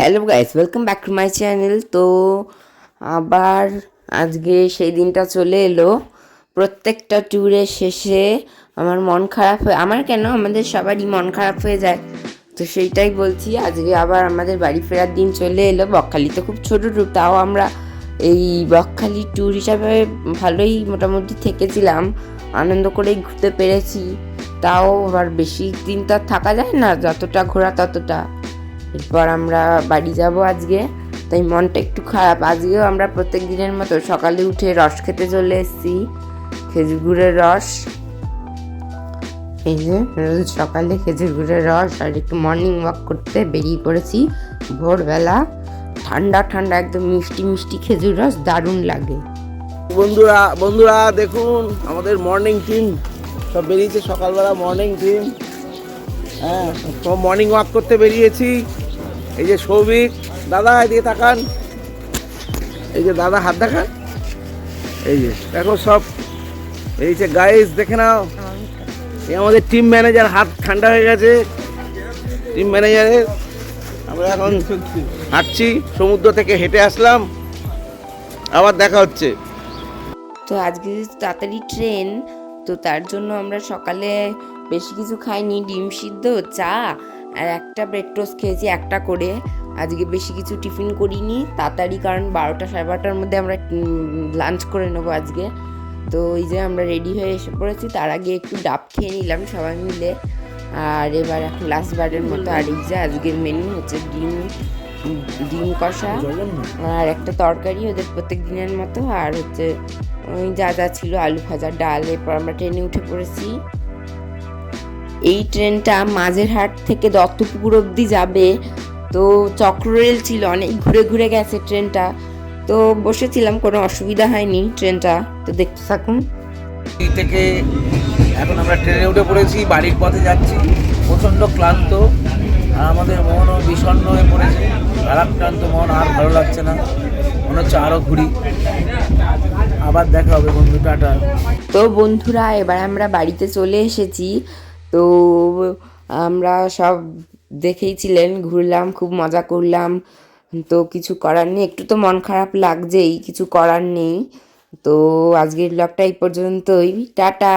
Hello guys, welcome back to my channel. তো আবার আজকে সেই দিনটা চলে এলো। প্রত্যেকটা ট্যুরের শেষে আমার মন খারাপ হয়ে, আমার কেন, আমাদের সবারই মন খারাপ হয়ে যায়। তো সেইটাই বলছি, আজকে আবার আমাদের বাড়ি ফেরার দিন চলে এলো। বকখালি তো খুব ছোটো ট্যুর, তাও আমরা এই বকখালি ট্যুর হিসাবে ভালোই মোটামুটি থেকেছিলাম, আনন্দ করেই ঘুরতে পেরেছি। তাও আবার বেশি দিন তো আর থাকা যায় না, যতটা ঘোরা ততটা। এরপর আমরা বাড়ি যাব আজকে, তাই মনটা একটু খারাপ। আজকেও আমরা প্রত্যেক দিনের মতো সকালে উঠে রস খেতে চলে এসেছি, খেজুর গুড়ের রস। এই যে রোজ সকালে খেজুর গুড়ের রস আর একটু মর্নিং ওয়াক করতে বেরিয়ে পড়েছি ভোরবেলা। ঠান্ডা ঠান্ডা একদম মিষ্টি মিষ্টি খেজুর রস, দারুণ লাগে। বন্ধুরা বন্ধুরা দেখুন, আমাদের মর্নিং টিম সব বেরিয়েছে সকালবেলা। মর্নিং টিম, হ্যাঁ, সব মর্নিং ওয়াক করতে বেরিয়েছি। এই যে সৌভিক দাদা, এদিকে তাকান, এই যে দাদা হাত দেখান, এই যে দেখো সব বেরিয়েছে। গাইস দেখে নাও, এই আমাদের টিম ম্যানেজার, হাত ঠান্ডা হয়ে গেছে টিম ম্যানেজারের। আমরা এখন হাঁটছি, সমুদ্র থেকে হেঁটে আসলাম, আবার দেখা হচ্ছে। তো আজকে তাড়াতাড়ি ট্রেন, তো তার জন্য আমরা সকালে বেশি কিছু খাইনি, ডিম সিদ্ধ, চা আর একটা ব্রেড টোস্ট খেয়েছি একটা করে। আজকে বেশি কিছু টিফিন করিনি, তাড়াতাড়ি, কারণ 12টা সাড়ে 12টার মধ্যে আমরা লাঞ্চ করে নেবো আজকে। তো এই যে আমরা রেডি হয়ে এসে পড়েছি, তার আগে একটু ডাব খেয়ে নিলাম সবাই মিলে। আর এবার এখন লাস্ট বারের মতো, আর এই যে আজকের মেনু হচ্ছে ডিম কষা আর একটা তরকারি ওদের প্রত্যেক দিনের মতো, আর হচ্ছে ওই যা যা ছিল, আলু ভাজা, ডাল। এরপর আমরা ট্রেনে উঠে পড়েছি। এই ট্রেনটা মাঝেরহাট থেকে দত্তপুকুর অবধি যাবে। তো চক্ররেল ছিল, অনেক ঘুরে ঘুরে গেছে ট্রেনটা। তো বসেছিলাম, কোনো অসুবিধা হয়নি ট্রেনটা। তো দেখতে থাকুন। এই থেকে এখন আমরা ট্রেনে উঠে পড়েছি, বাড়ির পথে যাচ্ছি। প্রচণ্ড ক্লান্ত, আর আমাদের মনও বিষণ্ণ হয়ে পড়েছে, ভারাক্রান্ত মন, আর ভালো লাগছে না, মনে হচ্ছে আরও ঘুরি। আবার দেখা হবে বন্ধু, টাটা। তো বন্ধুরা, এবার আমরা বাড়িতে চলে এসেছি। তো আমরা সব দেখেইছিলেন, ঘুরলাম, খুব মজা করলাম। তো কিছু করার নেই, একটু তো মন খারাপ লাগছেই, কিছু করার নেই। তো আজকের ব্লগটা এই পর্যন্তই, টাটা।